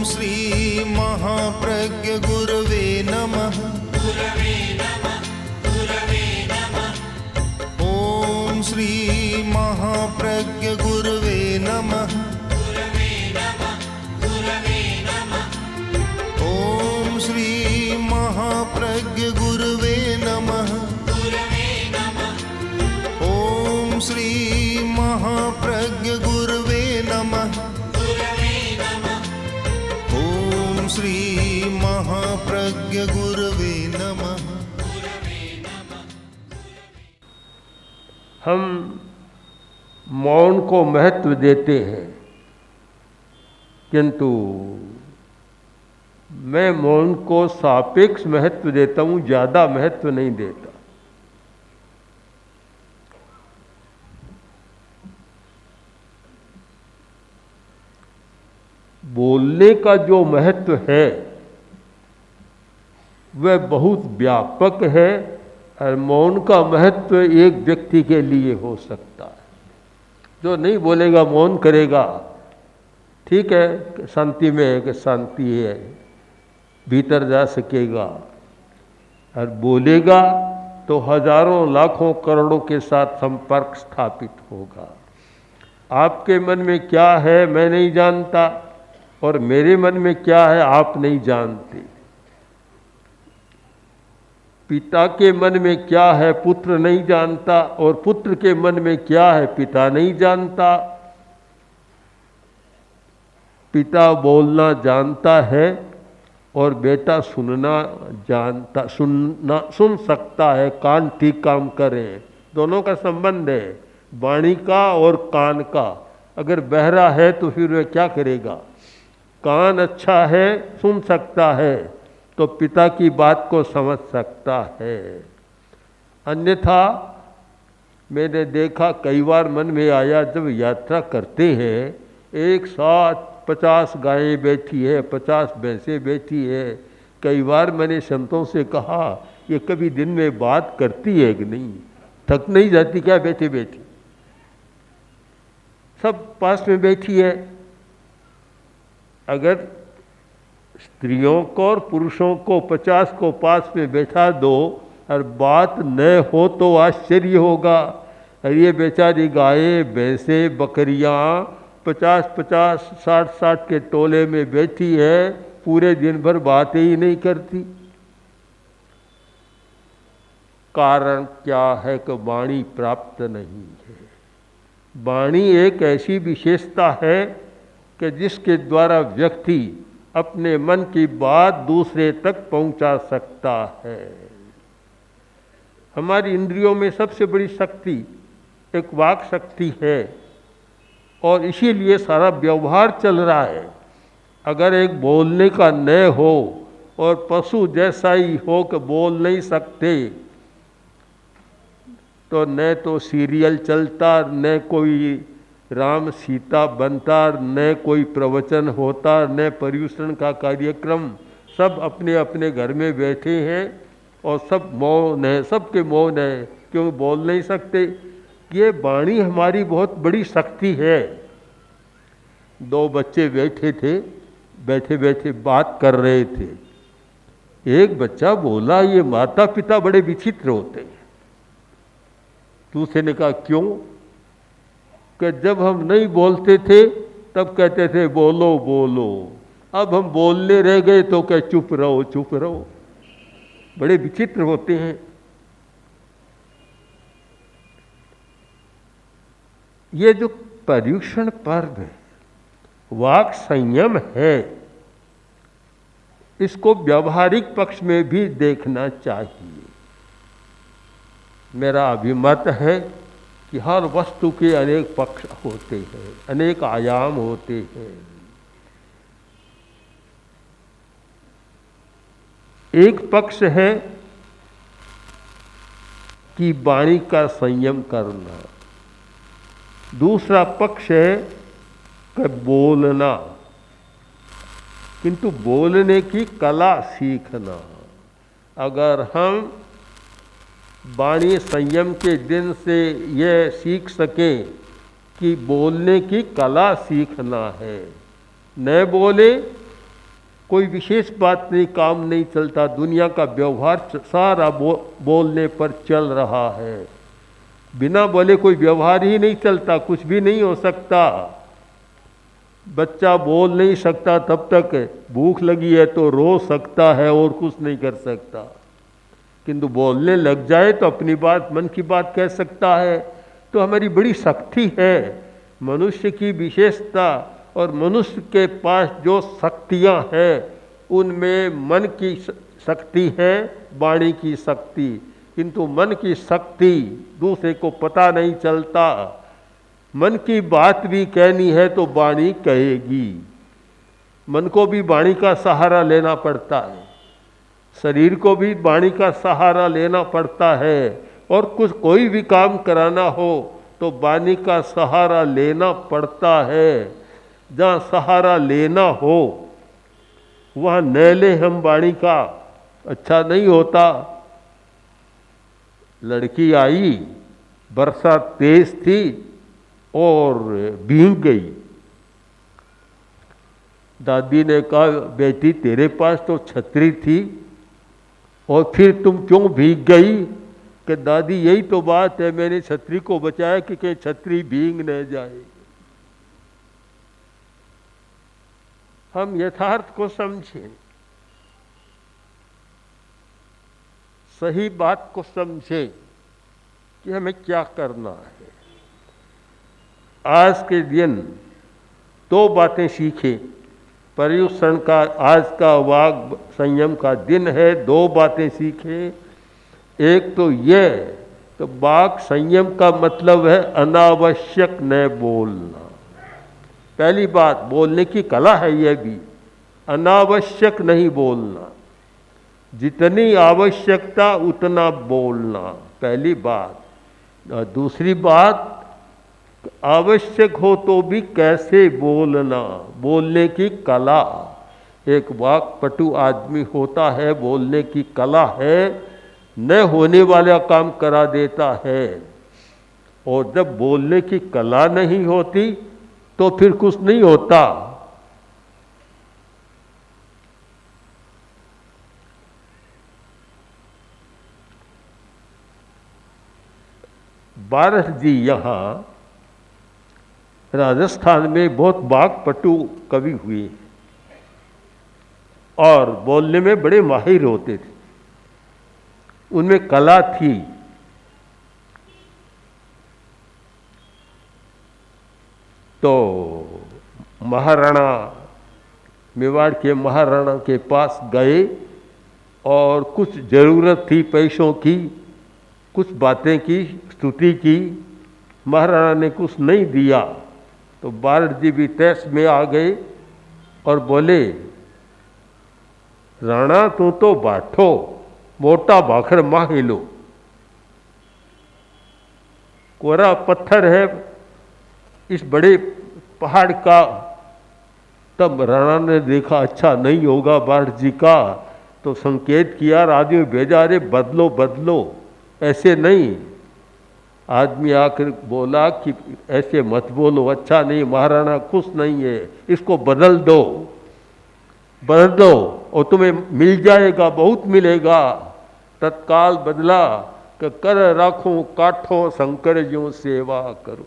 श्री महाप्रज्ञ गुरवे नमः। ओम श्री महाप्रज्ञ गुरवे नमः। ओम श्री महाप्रज्ञ गुरवे नमः। ओम श्री महाप्रज्ञ गुरवे नमः। ओम श्री महाप्रज्ञ गुरवे नमः। हम मौन को महत्व देते हैं, किंतु मैं मौन को सापेक्ष महत्व देता हूँ, ज़्यादा महत्व नहीं देता। बोलने का जो महत्व है वह बहुत व्यापक है, और मौन का महत्व एक व्यक्ति के लिए हो सकता है। जो नहीं बोलेगा, मौन करेगा, ठीक है, शांति में है कि शांति है, भीतर जा सकेगा, और बोलेगा तो हजारों लाखों करोड़ों के साथ संपर्क स्थापित होगा। आपके मन में क्या है मैं नहीं जानता, और मेरे मन में क्या है आप नहीं जानते। पिता के मन में क्या है पुत्र नहीं जानता, और पुत्र के मन में क्या है पिता नहीं जानता। पिता बोलना जानता है और बेटा सुन सकता है, कान ठीक काम करें। दोनों का संबंध है, वाणी का और कान का। अगर बहरा है तो फिर वह क्या करेगा? कान अच्छा है, सुन सकता है, तो पिता की बात को समझ सकता है। अन्यथा मैंने देखा, कई बार मन में आया, जब यात्रा करते हैं, एक साथ 50 गायें बैठी है, 50 भैंसें बैठी है। कई बार मैंने संतों से कहा, ये कभी दिन में बात करती है कि नहीं? थक नहीं जाती क्या बैठी बैठी? सब पास में बैठी है। अगर स्त्रियों को और पुरुषों को 50 को पास में बैठा दो और बात न हो तो आश्चर्य होगा। और ये बेचारी गायें, भैंसें, बकरियां 50-50, 60-60 के टोले में बैठी है, पूरे दिन भर बातें ही नहीं करती। कारण क्या है कि वाणी प्राप्त नहीं है। वाणी एक ऐसी विशेषता है कि जिसके द्वारा व्यक्ति अपने मन की बात दूसरे तक पहुंचा सकता है। हमारी इंद्रियों में सबसे बड़ी शक्ति एक वाक शक्ति है, और इसीलिए सारा व्यवहार चल रहा है। अगर एक बोलने का न हो और पशु जैसा ही हो कि बोल नहीं सकते, तो न तो सीरियल चलता, न कोई राम सीता बनता, न कोई प्रवचन होता, न पर्यूषण का कार्यक्रम। सब अपने अपने घर में बैठे हैं और सब मौन है, सबके मौन है, क्यों बोल नहीं सकते। ये वाणी हमारी बहुत बड़ी शक्ति है। 2 बच्चे बैठे थे, बैठे बैठे बात कर रहे थे। एक बच्चा बोला, ये माता पिता बड़े विचित्र होते हैं। दूसरे ने कहा क्यों? कि जब हम नहीं बोलते थे तब कहते थे बोलो बोलो, अब हम बोलने रह गए तो क्या चुप रहो चुप रहो। बड़े विचित्र होते हैं। ये जो पर्युषण पर्व है, वाक संयम है, इसको व्यावहारिक पक्ष में भी देखना चाहिए। मेरा अभिमत है कि हर वस्तु के अनेक पक्ष होते हैं, अनेक आयाम होते हैं। एक पक्ष है कि वाणी का संयम करना, दूसरा पक्ष है कि बोलना, किंतु बोलने की कला सीखना। अगर हम वाणी संयम के दिन से यह सीख सकें कि बोलने की कला सीखना है, न बोले कोई विशेष बात नहीं, काम नहीं चलता, दुनिया का व्यवहार सारा बोलने पर चल रहा है। बिना बोले कोई व्यवहार ही नहीं चलता, कुछ भी नहीं हो सकता। बच्चा बोल नहीं सकता तब तक भूख लगी है तो रो सकता है और कुछ नहीं कर सकता, किंतु बोलने लग जाए तो अपनी बात, मन की बात कह सकता है। तो हमारी बड़ी शक्ति है, मनुष्य की विशेषता। और मनुष्य के पास जो शक्तियाँ हैं उनमें मन की शक्ति है, वाणी की शक्ति। किंतु मन की शक्ति दूसरे को पता नहीं चलता। मन की बात भी कहनी है तो वाणी कहेगी। मन को भी वाणी का सहारा लेना पड़ता है, शरीर को भी वाणी का सहारा लेना पड़ता है। और कुछ कोई भी काम कराना हो तो वाणी का सहारा लेना पड़ता है। जहाँ सहारा लेना हो वहाँ न ले हम वाणी का, अच्छा नहीं होता। लड़की आई, बरसात तेज थी और भीग गई। दादी ने कहा, बेटी तेरे पास तो छतरी थी और फिर तुम क्यों भीग गई? कि दादी यही तो बात है, मैंने छतरी को बचाया कि कहीं छतरी भीग न जाए। हम यथार्थ को समझें, सही बात को समझें कि हमें क्या करना है। आज के दिन दो बातें सीखें। पर्युषण का आज का वाग संयम का दिन है, दो बातें सीखें। एक तो ये तो वाक संयम का मतलब है अनावश्यक न बोलना। पहली बात, बोलने की कला है यह भी, अनावश्यक नहीं बोलना। जितनी आवश्यकता उतना बोलना, पहली बात। और दूसरी बात, आवश्यक हो तो भी कैसे बोलना, बोलने की कला। एक वाक्पटु आदमी होता है, बोलने की कला है, न होने वाला काम करा देता है। और जब बोलने की कला नहीं होती तो फिर कुछ नहीं होता। बारह जी यहाँ राजस्थान में बहुत वाक्पटु कवि हुए और बोलने में बड़े माहिर होते थे, उनमें कला थी। तो महाराणा, मेवाड़ के महाराणा के पास गए और कुछ ज़रूरत थी पैसों की, कुछ बातें की, स्तुति की। महाराणा ने कुछ नहीं दिया तो बारह जी भी तैस में आ गए और बोले, राणा तू तो बाठो, मोटा भाखर माही लो। कोरा पत्थर है इस बड़े पहाड़ का। तब राणा ने देखा अच्छा नहीं होगा बाढ़ जी का, तो संकेत किया, आदमी भेजा, अरे बदलो बदलो, ऐसे नहीं। आदमी आकर बोला कि ऐसे मत बोलो, अच्छा नहीं, महाराणा खुश नहीं है, इसको बदल दो, बदल दो और तुम्हें मिल जाएगा, बहुत मिलेगा। तत्काल बदला कि कर राखूं काठों शंकर ज्यों सेवा करूं।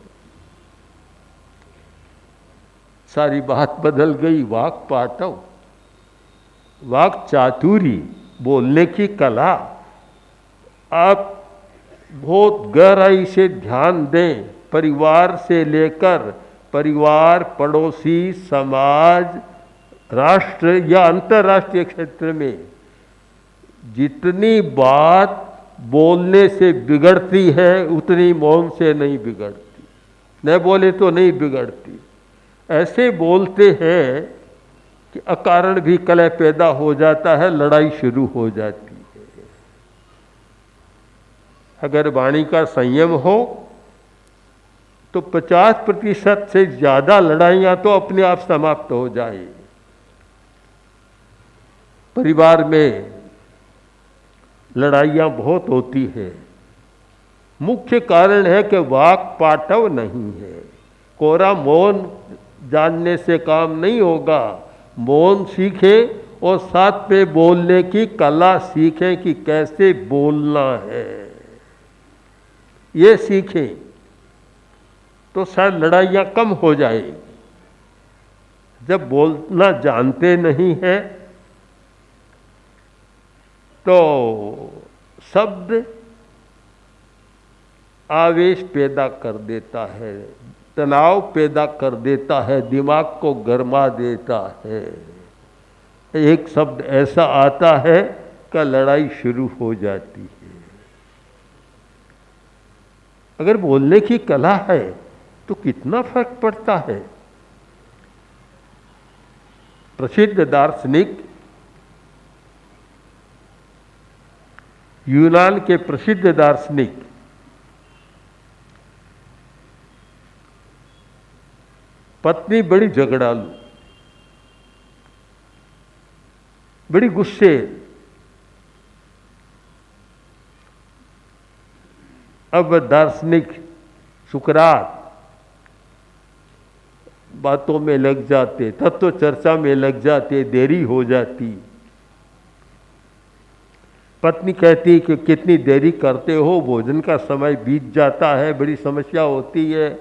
सारी बात बदल गई। वाक पाटव, वाक चातुरी, बोलने की कला। आप बहुत गहराई से ध्यान दें, परिवार से लेकर परिवार, पड़ोसी, समाज, राष्ट्र या अंतर्राष्ट्रीय क्षेत्र में जितनी बात बोलने से बिगड़ती है उतनी मौन से नहीं बिगड़ती। न बोले तो नहीं बिगड़ती। ऐसे बोलते हैं कि अकारण भी कलह पैदा हो जाता है, लड़ाई शुरू हो जाती है। अगर वाणी का संयम हो तो 50% से ज़्यादा लड़ाइयाँ तो अपने आप समाप्त हो जाए। परिवार में लड़ाइयाँ बहुत होती है, मुख्य कारण है कि वाक पाटव नहीं है। कोरा मौन जानने से काम नहीं होगा, मौन सीखे और साथ में बोलने की कला सीखें कि कैसे बोलना है, ये सीखें तो शायद लड़ाइयाँ कम हो जाएगी। जब बोलना जानते नहीं हैं तो शब्द आवेश पैदा कर देता है, तनाव पैदा कर देता है, दिमाग को गरमा देता है। एक शब्द ऐसा आता है कि लड़ाई शुरू हो जाती है। अगर बोलने की कला है तो कितना फर्क पड़ता है। प्रसिद्ध दार्शनिक, यूनान के प्रसिद्ध दार्शनिक पत्नी बड़ी झगड़ालू, बड़ी गुस्से। अब दार्शनिक सुकरात बातों में लग जाते, तत्व चर्चा में लग जाते, देरी हो जाती। पत्नी कहती कि कितनी देरी करते हो, भोजन का समय बीत जाता है, बड़ी समस्या होती है।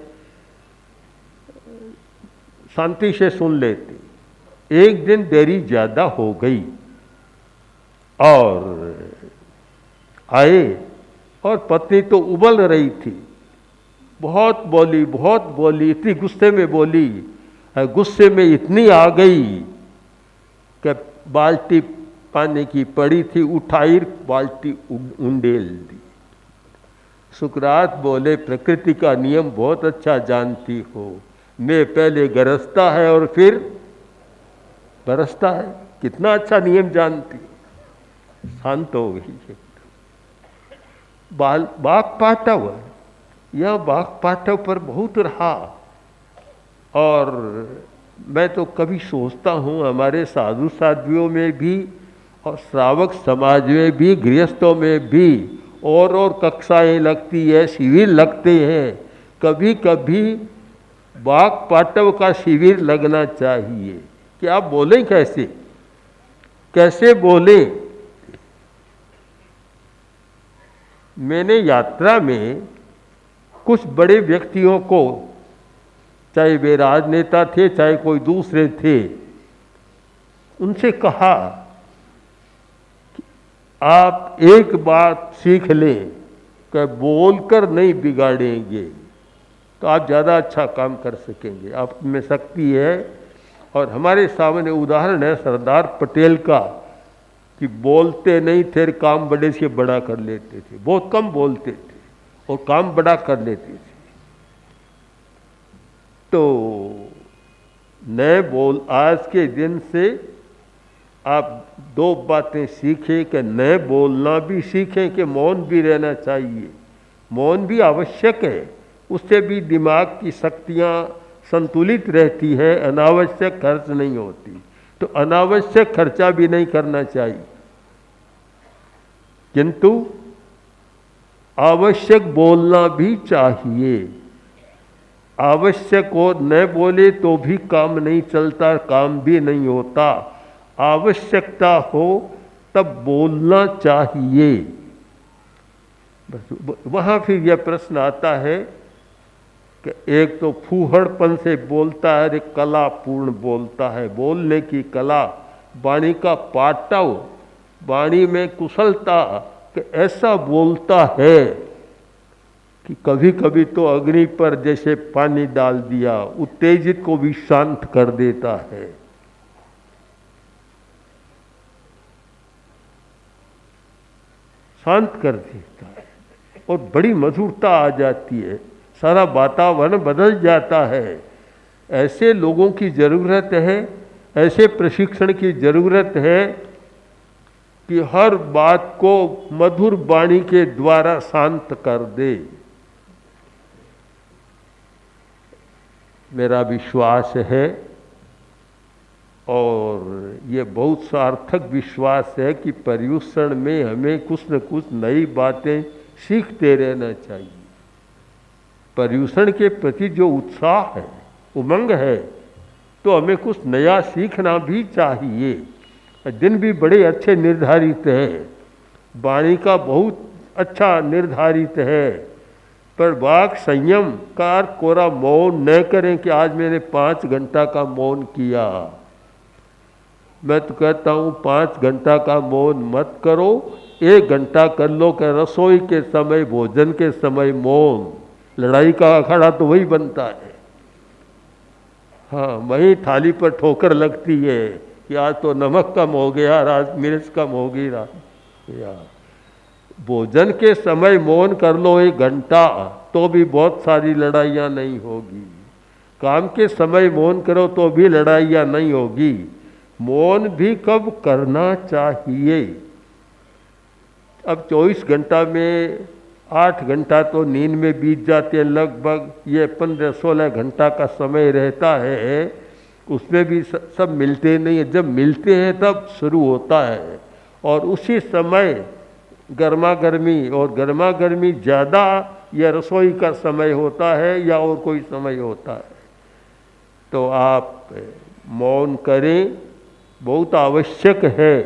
शांति से सुन लेते। एक दिन देरी ज्यादा हो गई और आए और पत्नी तो उबल रही थी, बहुत बोली, इतनी गुस्से में बोली, गुस्से में इतनी आ गई कि बाल्टी पानी की पड़ी थी, उठाई बाल्टी उंडेल दी। सुकरात बोले, प्रकृति का नियम बहुत अच्छा जानती हो, मैं पहले गरजता है और फिर बरसता है। कितना अच्छा नियम जानती। शांत हो गई। बाघ पाटव, यह बाघ पाटव पर बहुत रहा। और मैं तो कभी सोचता हूँ हमारे साधु साध्वियों में भी और श्रावक समाज में भी, गृहस्थों में भी और कक्षाएं लगती है, शिविर लगते हैं। कभी कभी बाघ पाटव का शिविर लगना चाहिए कि आप बोलें कैसे, कैसे बोलें। मैंने यात्रा में कुछ बड़े व्यक्तियों को, चाहे वे राजनेता थे चाहे कोई दूसरे थे, उनसे कहा कि आप एक बात सीख लें कि बोलकर नहीं बिगाड़ेंगे तो आप ज़्यादा अच्छा काम कर सकेंगे, आप में शक्ति है। और हमारे सामने उदाहरण है सरदार पटेल का कि बोलते नहीं थे, काम बड़े से बड़ा कर लेते थे। बहुत कम बोलते थे और काम बड़ा कर लेते थे। तो न बोल, आज के दिन से आप दो बातें सीखें कि न बोलना भी सीखें कि मौन भी रहना चाहिए। मौन भी आवश्यक है, उससे भी दिमाग की शक्तियाँ संतुलित रहती है, अनावश्यक खर्च नहीं होती। तो अनावश्यक खर्चा भी नहीं करना चाहिए, किंतु आवश्यक बोलना भी चाहिए। आवश्यक और न बोले तो भी काम नहीं चलता, काम भी नहीं होता। आवश्यकता हो तब बोलना चाहिए। बस वहाँ फिर यह प्रश्न आता है कि एक तो फूहड़पन से बोलता है, एक कलापूर्ण बोलता है। बोलने की कला, वाणी का पाटव, वाणी में कुशलता, कि ऐसा बोलता है कि कभी कभी तो अग्नि पर जैसे पानी डाल दिया, उत्तेजित को भी शांत कर देता है। शांत कर देता है और बड़ी मधुरता आ जाती है, सारा वातावरण बदल जाता है। ऐसे लोगों की ज़रूरत है, ऐसे प्रशिक्षण की ज़रूरत है कि हर बात को मधुर वाणी के द्वारा शांत कर दे। मेरा विश्वास है और ये बहुत सार्थक विश्वास है कि पर्युषण में हमें कुछ न कुछ नई बातें सीखते रहना चाहिए। पर्युषण के प्रति जो उत्साह है, उमंग है, तो हमें कुछ नया सीखना भी चाहिए। दिन भी बड़े अच्छे निर्धारित हैं, वाणी का बहुत अच्छा निर्धारित है, पर वाक संयम का अर्थ कोरा मौन न करें कि आज मैंने 5 घंटा का मौन किया। मैं तो कहता हूँ 5 घंटा का मौन मत करो, 1 घंटा कर लो कि रसोई के समय, भोजन के समय मौन। लड़ाई का अखाड़ा तो वही बनता है। हाँ, वही थाली पर ठोकर लगती है कि आज तो नमक कम हो गया, आज मिर्च कम हो गई। या भोजन के समय मौन कर लो 1 घंटा, तो भी बहुत सारी लड़ाइयाँ नहीं होगी। काम के समय मौन करो तो भी लड़ाइयाँ नहीं होगी। मौन भी कब करना चाहिए? अब 24 घंटा में 8 घंटा तो नींद में बीत जाते हैं लगभग, ये 15-16 घंटा का समय रहता है, उसमें भी सब मिलते नहीं है। जब मिलते हैं तब शुरू होता है, और उसी समय गर्मा गर्मी, और गर्मा गर्मी ज़्यादा या रसोई का समय होता है या और कोई समय होता है। तो आप मौन करें, बहुत आवश्यक है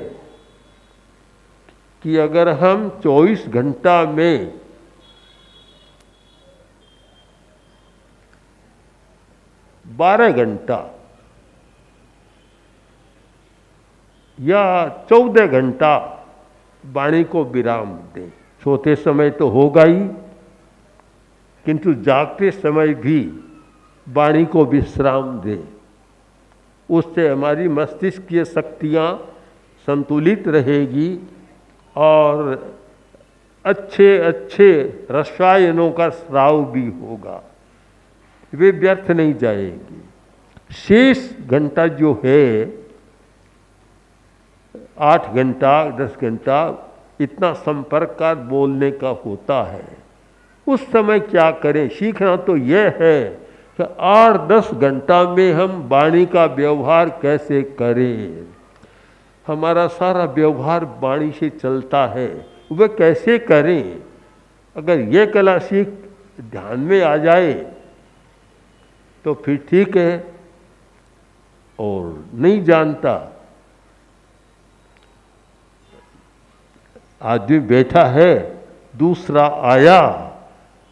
कि अगर हम 24 घंटा में 12 घंटा या 14 घंटा वाणी को विराम दें, सोते समय तो होगा ही, किंतु जागते समय भी वाणी को विश्राम दें। उससे हमारी मस्तिष्क की शक्तियाँ संतुलित रहेगी और अच्छे अच्छे रसायनों का स्राव भी होगा, वे व्यर्थ नहीं जाएगी। शेष घंटा जो है 8 घंटा 10 घंटा इतना संपर्क का बोलने का होता है, उस समय क्या करें? सीखना तो यह है कि 8-10 घंटा में हम वाणी का व्यवहार कैसे करें। हमारा सारा व्यवहार वाणी से चलता है, वह कैसे करें? अगर ये कला सीख ध्यान में आ जाए तो फिर ठीक है, और नहीं जानता, आदमी बैठा है, दूसरा आया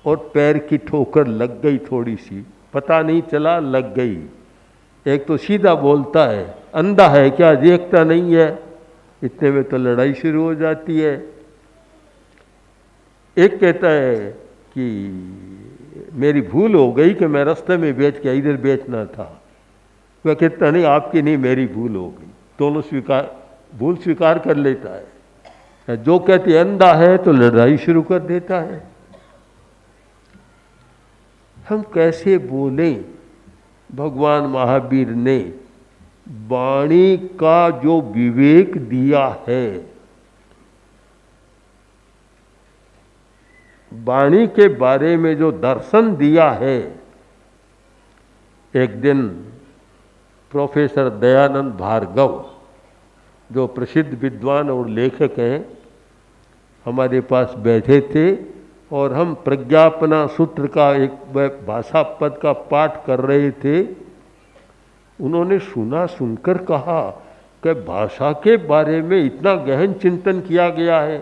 और पैर की ठोकर लग गई, थोड़ी सी पता नहीं चला, लग गई। एक तो सीधा बोलता है, अंधा है क्या, देखता नहीं है, इतने में तो लड़ाई शुरू हो जाती है। एक कहता है कि मेरी भूल हो गई कि मैं रास्ते में बैठ के इधर बैठना था। वह कहता नहीं, आपकी नहीं, मेरी भूल हो गई। दोनों भूल स्वीकार कर लेता है। जो कहते अंधा है तो लड़ाई शुरू कर देता है। हम कैसे बोलें? भगवान महावीर ने वाणी का जो विवेक दिया है, वाणी के बारे में जो दर्शन दिया है, एक दिन प्रोफेसर दयानंद भार्गव, जो प्रसिद्ध विद्वान और लेखक हैं, हमारे पास बैठे थे और हम प्रज्ञापना सूत्र का एक भाषा पद का पाठ कर रहे थे। उन्होंने सुनकर कहा कि भाषा के बारे में इतना गहन चिंतन किया गया है,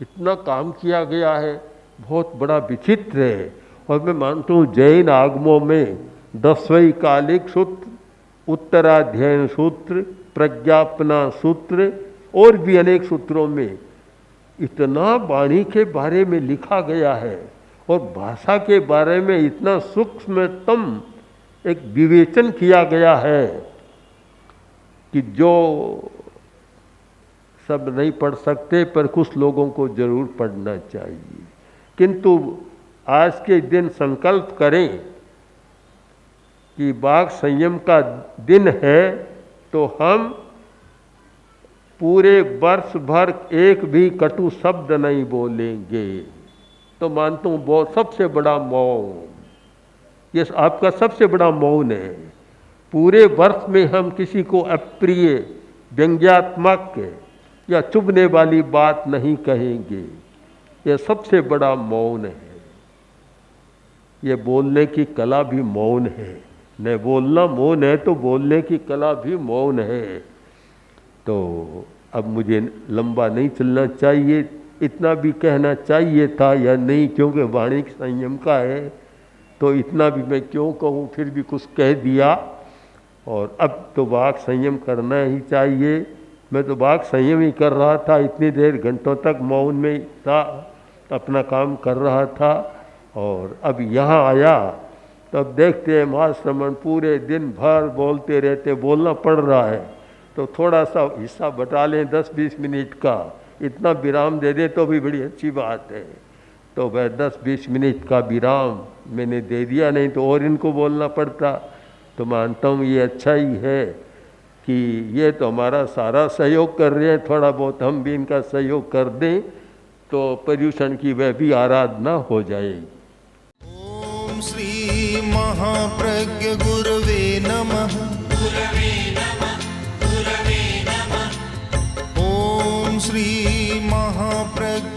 इतना काम किया गया है, बहुत बड़ा विचित्र है। और मैं मानता हूँ जैन आगमों में 10वें कालिक सूत्र, उत्तराध्ययन सूत्र, प्रज्ञापना सूत्र और भी अनेक सूत्रों में इतना वाणी के बारे में लिखा गया है और भाषा के बारे में इतना सूक्ष्मतम एक विवेचन किया गया है कि जो सब नहीं पढ़ सकते, पर कुछ लोगों को जरूर पढ़ना चाहिए। किंतु आज के दिन संकल्प करें कि वाक संयम का दिन है, तो हम पूरे वर्ष भर एक भी कटु शब्द नहीं बोलेंगे। तो मानता हूँ बहुत सबसे बड़ा मौन, ये आपका सबसे बड़ा मौन है। पूरे वर्ष में हम किसी को अप्रिय, व्यंग्यात्मक या चुभने वाली बात नहीं कहेंगे। यह सबसे बड़ा मौन है। ये बोलने की कला भी मौन है। न बोलना मौन है तो बोलने की कला भी मौन है। तो अब मुझे लंबा नहीं चलना चाहिए, इतना भी कहना चाहिए था या नहीं, क्योंकि वाणी संयम का है, तो इतना भी मैं क्यों कहूँ, फिर भी कुछ कह दिया। और अब तो वाक संयम करना ही चाहिए। मैं तो वाक संयम ही कर रहा था, इतनी देर घंटों तक मौन में था, अपना काम कर रहा था। और अब यहाँ आया तो अब देखते हैं महाश्रमण पूरे दिन भर बोलते रहते, बोलना पड़ रहा है, तो थोड़ा सा हिस्सा बटा लें 10-20 मिनट का, इतना विराम दे दें तो भी बड़ी अच्छी बात है। तो वह 10-20 मिनट का विराम मैंने दे दिया, नहीं तो और इनको बोलना पड़ता। तो मानता हूँ ये अच्छा ही है कि ये तो हमारा सारा सहयोग कर रहे हैं, थोड़ा बहुत हम भी इनका सहयोग कर दें तो पर्यूषण की वह भी आराधना हो जाएगी। ओम श्री महाप्रज्ञ गुरवे नमः। ओम श्री महाप्रज्ञ